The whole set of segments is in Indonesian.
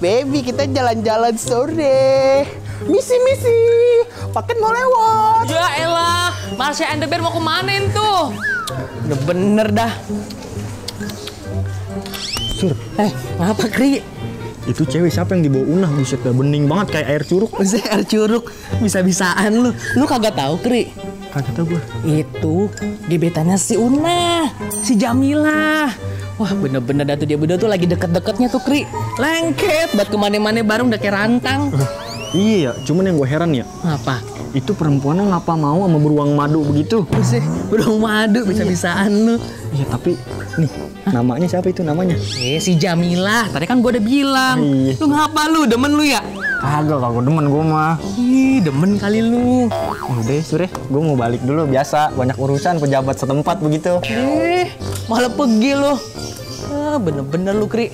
Baby, kita jalan-jalan sore. Misi, paket mau lewat. Ya elah, Marsha and the Bear mau kemana tuh? Udah bener dah. Sur, Ngapa, Kri? itu cewek siapa yang dibawa Unah? Buset dah, bening banget kayak air curug. Buset, air curug. Bisa-bisaan lu. Lu kagak tahu, Kri? Kagak tau gue. Itu gebetannya si Una, si Jamila. Wah, bener-bener dah tuh dia berdua tuh lagi deket-deketnya tuh, Kri. Lengket, buat kemana-mana bareng udah kayak rantang. Iya ya, cuman yang gue heran ya, Apa? itu perempuannya ngapa mau sama beruang madu begitu? Buset, beruang madu bisa-bisaan lu. Iya tapi, nih, namanya siapa itu namanya? Si Jamila. Tadi kan gua udah bilang. Iya. Lu ngapa lu? Demen lu ya? Kagak demen gue mah. Ih, demen kali lu. Udah, Sur, gue mau balik dulu. Biasa, banyak urusan pejabat setempat begitu. Malah pergi lu. Bener-bener lu, Kri.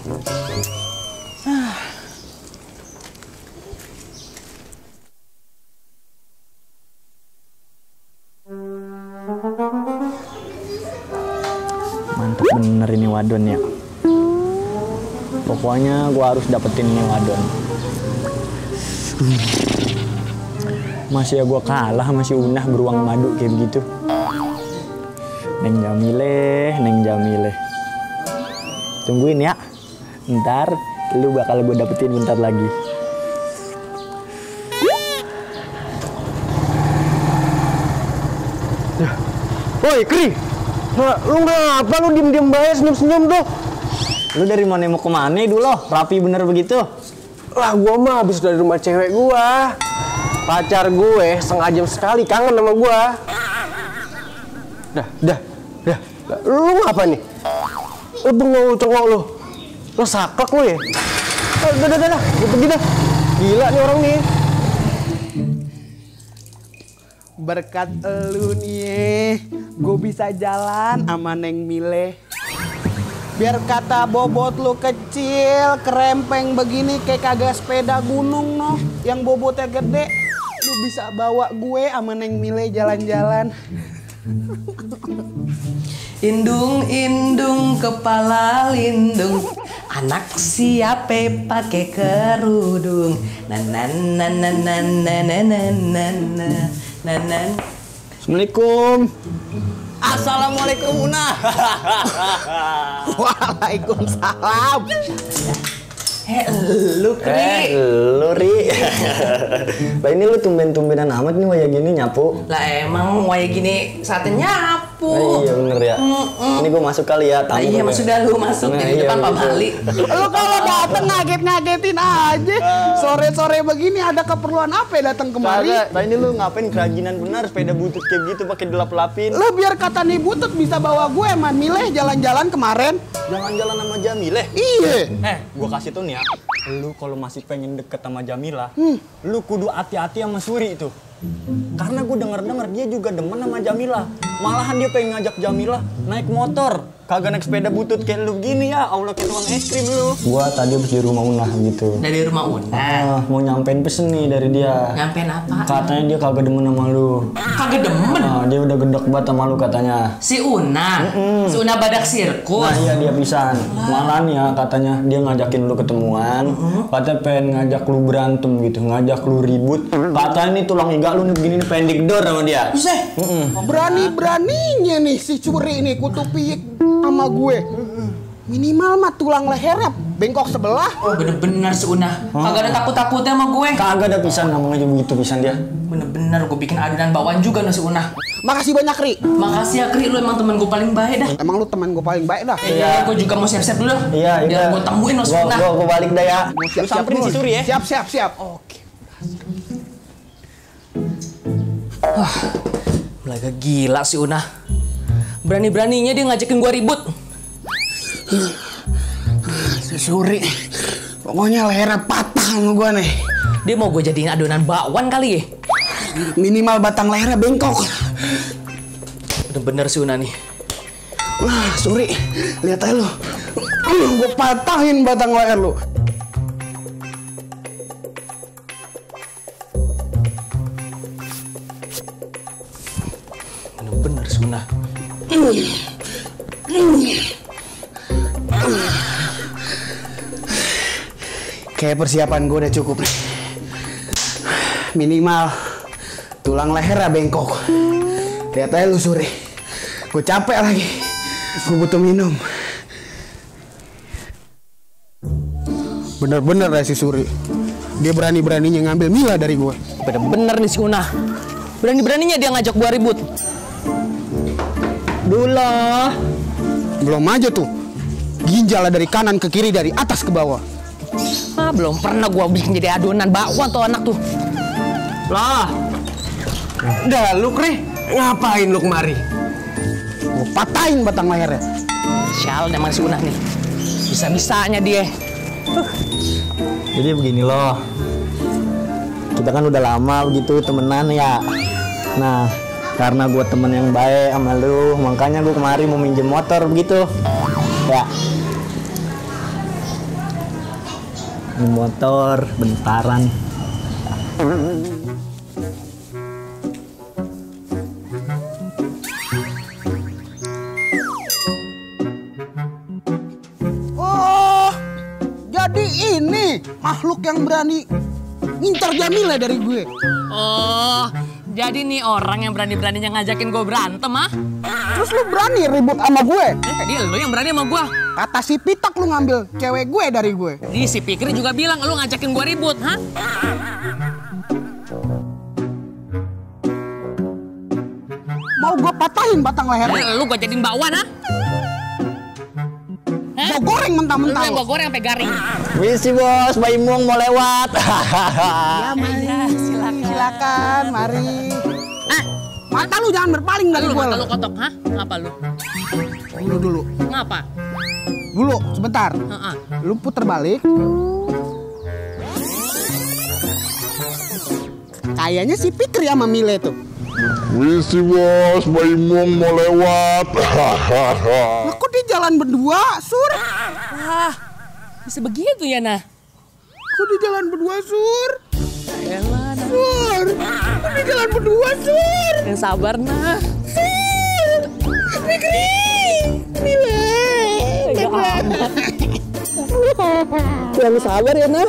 Mantap bener ini wadon ya. Pokoknya gue harus dapetin ini wadon. Masih ya gue kalah sama si Unah beruang madu kayak begitu. Neng Jamile. Tungguin ya. Ntar lu bakal gue dapetin bentar lagi. Woi, Kri. Nah, lu ngapa lu diem-diem bae senyum-senyum tuh? Lu dari mana mau kemana dulu? Rapi bener begitu? Lah gua mah habis dari rumah cewek gua. Pacar gue setengah jam sekali kangen sama gua. Dah. Lu ngapa nih? Lu bengong cengok lu. Lu saklek lu ya? Dah. Gua pergi dah. Gila nih orang nih. Berkat elu nih, gue bisa jalan sama Neng Mile. Biar kata bobot lu kecil, kerempeng begini kayak kagak sepeda gunung noh, yang bobotnya gede. Lu bisa bawa gue sama Neng Mile jalan-jalan. Indung kepala lindung, anak siape pakai kerudung. Assalamualaikum. Assalamualaikum Una. Waalaikumsalam. Lu Kri. Lu Ri. Lah ini lu tumben-tumbenan amat nih waya gini nyapu. Lah emang waya gini saatnya nyapu. Iya bener ya. Ini gua masuk kali ya. Nah, iya masuk dah lu masuk di depan Pak Bali. Lu kalau dateng ngaget-ngagetin aja. Sore-sore begini ada keperluan apa ya datang kemari? Nah ini lu ngapain kerajinan benar sepeda butut kayak gitu pakai dilap-lapin. Lu biar kata nih butut bisa bawa gue sama Mileh jalan-jalan kemarin. Jalan-jalan sama Jamileh. Iya. Gua kasih tuh nih ya. Lu kalau masih pengen deket sama Jamila, lu kudu hati-hati sama Suri itu. Karena gue denger-denger dia juga demen sama Jamila. Malahan dia pengen ngajak Jamila naik motor. Kagak naik sepeda butut kayak lu gini ya. Allah kayak tukang es krim lu. Gua tadi habis di rumah Unah gitu. Dari rumah Una. Mau nyampein pesen nih dari dia. Nyampein apa? Katanya dia kagak demen sama lu. Kagak demen. Dia udah gedek banget sama lu katanya. Si Una. Si Una badak sirkus. Nah iya dia pisan. Malahan ya katanya dia ngajakin lu ketemuan. Katanya pengen ngajak lu berantem gitu. Ngajak lu ribut. Katanya nih tulang iga lu nih begini nih pengen digedor sama dia. Buset. Berani-beraninya nih si Curi nih kutupi sama gue. Minimal mah tulang lehernya bengkok sebelah. Bener-bener si Una. Kagak ada takut-takutnya sama gue. Kagak ada pisan ngomong aja begitu pisan dia. Bener-bener gue bikin adonan bakwan juga no si Una. Makasih banyak Kri. Makasih ya Kri, lu emang temen gue paling baik dah. Emang lu temen gue paling baik dah. Iya. Gue juga mau siap-siap dulu. Iya. Biar gue temuin no si Una. Gue balik dah ya. Lu samperin si Suri ya. Siap. Oke. Wah, mulai gila si Una. Berani-beraninya dia ngajakin gua ribut. Si Suri, pokoknya lehernya patah sama gua nih. Dia mau gua jadiin adonan bakwan kali ya. Minimal batang lehernya bengkok. Bener-bener si Una nih. Wah, Suri, lihat aja lu. Gua patahin batang leher lu. Bener-bener si Una. Kayak persiapan gue udah cukup nih. Minimal tulang lehernya bengkok. Lihat aja lu Suri. Gue capek lagi. Gue butuh minum. Bener-bener ya si Suri. Dia berani-beraninya ngambil Mila dari gue. Bener-bener nih si Una. Berani-beraninya dia ngajak gua ribut. Dulu. Belum aja tuh. Ginjalnya dari kanan ke kiri, dari atas ke bawah. Ah, belum pernah gua bikin jadi adonan bakwan tuh anak tuh. Lah. Dah lu Kri, ngapain lu kemari? Gue patahin batang lehernya. Sial emang si Una nih. Bisa-bisanya dia. Jadi begini loh. Kita kan udah lama begitu temenan ya. Nah, karena gue temen yang baik sama lu, makanya gue kemari mau minjem motor begitu. Ya. Ini motor bentaran. Oh, jadi ini makhluk yang berani ngincar Jamila dari gue. Oh, jadi nih orang yang berani-beraninya ngajakin gue berantem, ah? Terus lu berani ribut sama gue? Tadi lu yang berani sama gue. Kata si Pitak lu ngambil cewek gue dari gue. Di si Pikri juga bilang lu ngajakin gue ribut, hah? Mau gue patahin batang lehernya. Lu gue jadiin bakwan, ha? Gue goreng mentah-mentah. Lu yang gue goreng sampai garing. Misi bos, Bayi Mung mau lewat. Ya, mari. Silakan, mari. Mata lu jangan berpaling dari Lu gue. mata lu kotok, hah? Ngapa lu? Dulu. Ngapa? Dulu, sebentar. Heeh. Lu puter balik. Kayaknya si Pikri sama Mile tuh. Misi bos, Bayi Mung mau lewat. Lah kok di jalan berdua, Sur? Wah, bisa begitu ya, nah? Kok di jalan berdua, Sur? Elah, nah. Sur, kok di jalan berdua, Sur? Yang sabar, nah. Sur, Pikri, Mile. Yang sabar ya, nah.